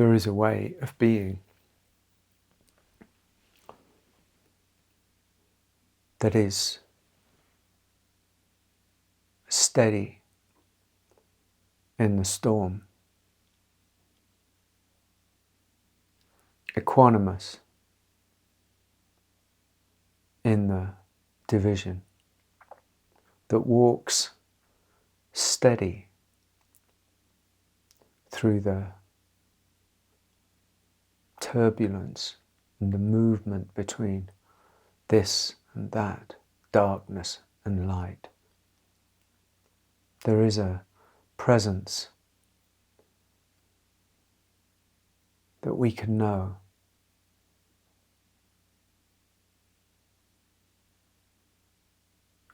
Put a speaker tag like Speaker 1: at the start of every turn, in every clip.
Speaker 1: there is a way of being that is steady in the storm, equanimous in the division, that walks steady through the turbulence and the movement between this and that, darkness and light. There is a presence that we can know.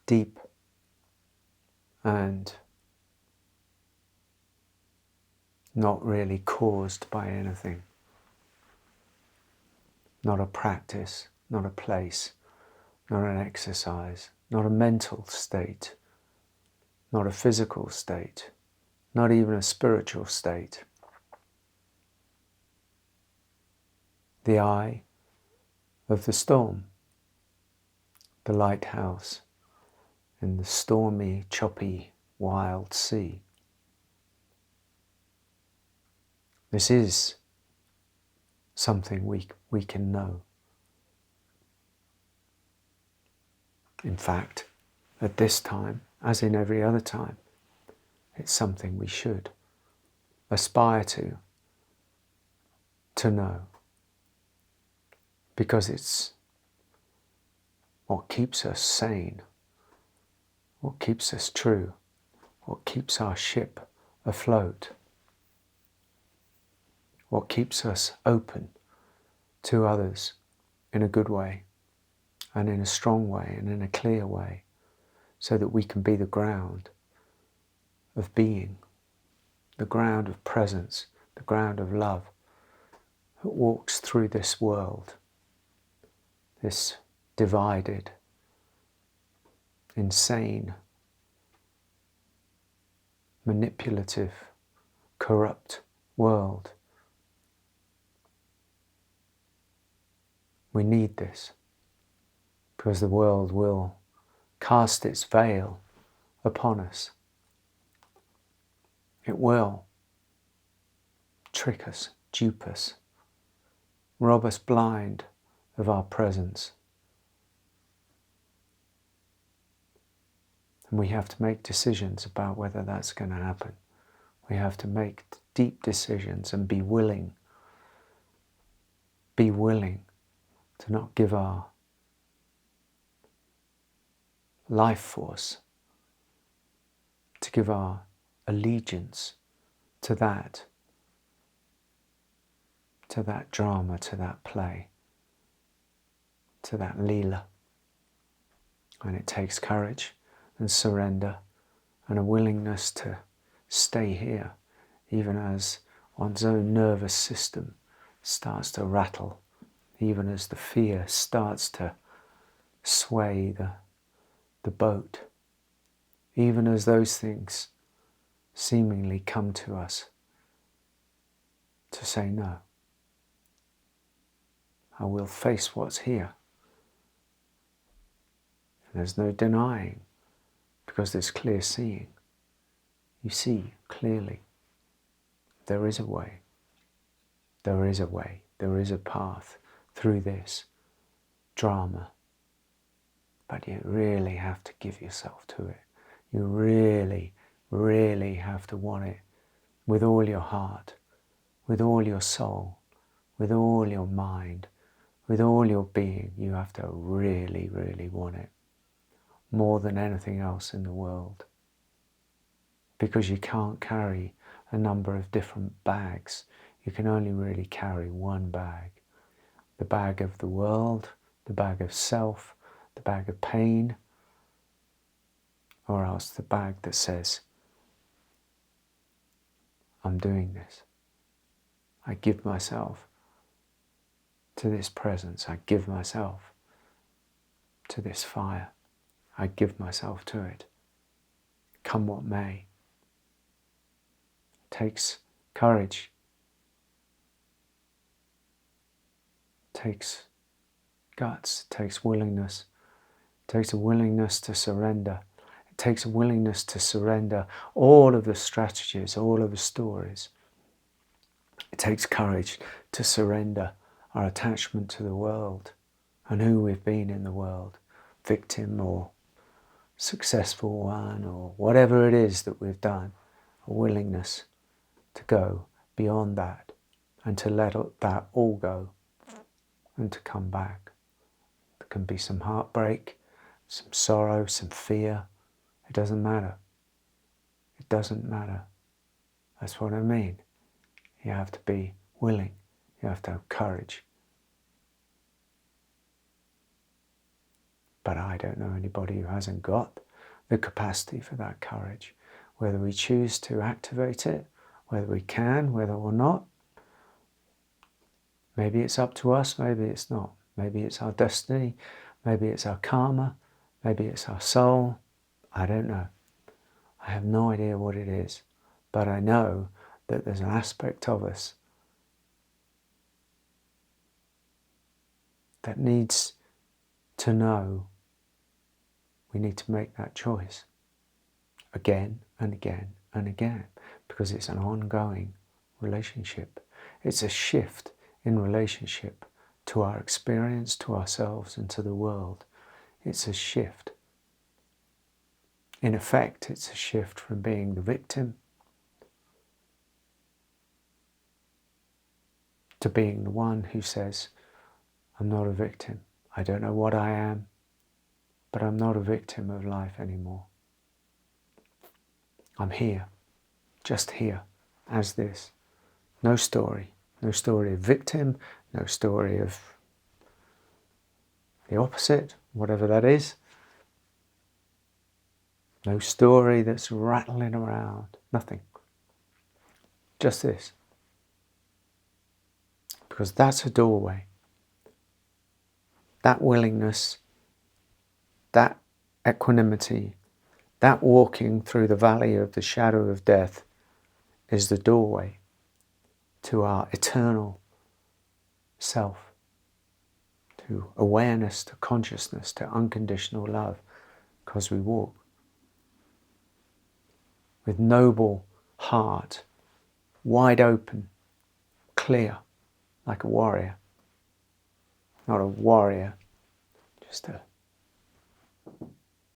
Speaker 1: Deep and not really caused by anything. Not a practice, not a place, not an exercise, not a mental state, not a physical state, not even a spiritual state. The eye of the storm, the lighthouse in the stormy, choppy, wild sea. This is something we can know. In fact, at this time, as in every other time, it's something we should aspire to know, because it's what keeps us sane, what keeps us true, what keeps our ship afloat, what keeps us open to others in a good way and in a strong way and in a clear way, so that we can be the ground of being, the ground of presence, the ground of love that walks through this world, this divided, insane, manipulative, corrupt world. We need this, because the world will cast its veil upon us. It will trick us, dupe us, rob us blind of our presence. And we have to make decisions about whether that's going to happen. We have to make deep decisions and be willing to not give our life force, to give our allegiance to that drama, to that play, to that leela. And it takes courage and surrender and a willingness to stay here, even as one's own nervous system starts to rattle, even as the fear starts to sway the boat, even as those things seemingly come to us to say no. I will face what's here. There's no denying, because there's clear seeing. You see clearly. There is a way. There is a way. There is a path through this drama. But you really have to give yourself to it. You really, really have to want it with all your heart, with all your soul, with all your mind, with all your being. You have to really, really want it, more than anything else in the world. Because you can't carry a number of different bags. You can only really carry one bag. The bag of the world, the bag of self, the bag of pain, or else the bag that says, I'm doing this. I give myself to this presence. I give myself to this fire. I give myself to it. Come what may. It takes courage. takes guts, it takes willingness. It takes a willingness to surrender. It takes a willingness to surrender all of the strategies, all of the stories. It takes courage to surrender our attachment to the world and who we've been in the world, victim or successful one, or whatever it is that we've done, a willingness to go beyond that and to let that all go and to come back. There can be some heartbreak, some sorrow, some fear. It doesn't matter. It doesn't matter. That's what I mean. You have to be willing. You have to have courage. But I don't know anybody who hasn't got the capacity for that courage. Whether we choose to activate it, whether we can, whether or not, maybe it's up to us, maybe it's not. Maybe it's our destiny, maybe it's our karma, maybe it's our soul. I don't know. I have no idea what it is. But I know that there's an aspect of us that needs to know we need to make that choice again and again and again, because it's an ongoing relationship. It's a shift in relationship to our experience, to ourselves and to the world. It's a shift. In effect, it's a shift from being the victim to being the one who says, I'm not a victim. I don't know what I am, but I'm not a victim of life anymore. I'm here, just here, as this. No story. No story of victim, no story of the opposite, whatever that is. No story that's rattling around. Nothing. Just this. Because that's a doorway. That willingness, that equanimity, that walking through the valley of the shadow of death is the doorway to our eternal self, to awareness, to consciousness, to unconditional love, because we walk with noble heart, wide open, clear, like a warrior. Not a warrior, just a